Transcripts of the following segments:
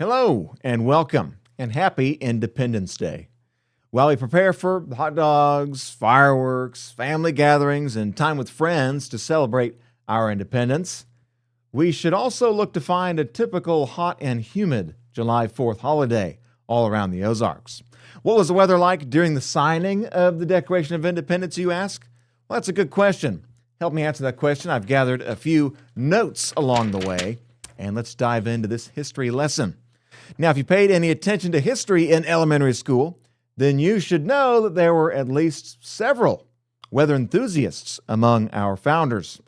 Hello and welcome and happy Independence Day. While we prepare for hot dogs, fireworks, family gatherings, and time with friends to celebrate our independence, we should also look to find a typical hot and humid July 4th holiday all around the Ozarks. What was the weather like during the signing of the Declaration of Independence, you ask? Well, that's a good question. Help me answer that question. I've gathered a few notes along the way, and let's dive into this history lesson. Now, if you paid any attention to history in elementary school, then you should know that there were at least several weather enthusiasts among our founders.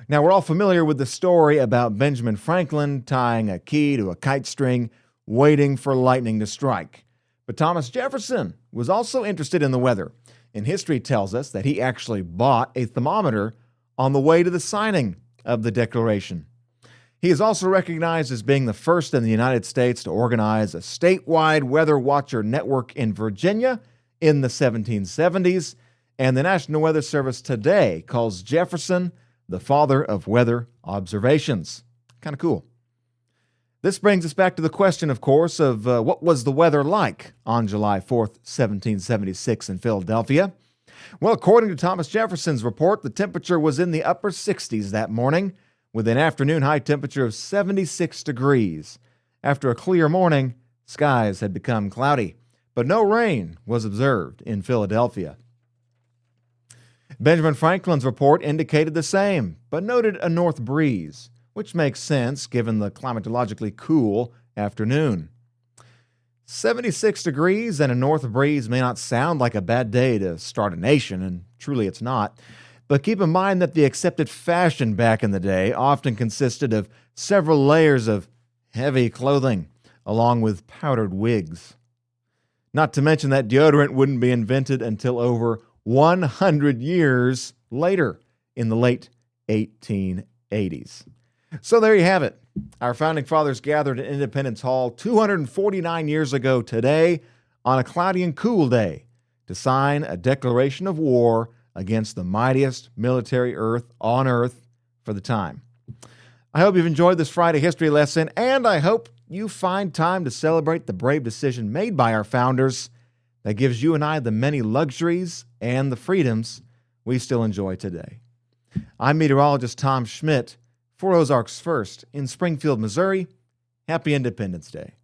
Now, we're all familiar with the story about Benjamin Franklin tying a key to a kite string, waiting for lightning to strike. But Thomas Jefferson was also interested in the weather, and history tells us that he actually bought a thermometer on the way to the signing of the Declaration. He is also recognized as being the first in the United States to organize a statewide weather watcher network in Virginia in the 1770s, and the National Weather Service today calls Jefferson the father of weather observations. Kind of cool. This brings us back to the question, of course, of what was the weather like on July 4th, 1776 in Philadelphia? Well, according to Thomas Jefferson's report, the temperature was in the upper 60s that morning, with an afternoon high temperature of 76 degrees. After a clear morning, skies had become cloudy, but no rain was observed in Philadelphia. Benjamin Franklin's report indicated the same, but noted a north breeze, which makes sense given the climatologically cool afternoon. 76 degrees and a north breeze may not sound like a bad day to start a nation, and truly it's not. But keep in mind that the accepted fashion back in the day often consisted of several layers of heavy clothing, along with powdered wigs. Not to mention that deodorant wouldn't be invented until over 100 years later, in the late 1880s. So there you have it. Our founding fathers gathered at Independence Hall 249 years ago today on a cloudy and cool day to sign a declaration of war against the mightiest military on earth for the time. I hope you've enjoyed this Friday history lesson, and I hope you find time to celebrate the brave decision made by our founders that gives you and I the many luxuries and the freedoms we still enjoy today. I'm meteorologist Tom Schmidt for Ozarks First in Springfield, Missouri. Happy Independence Day.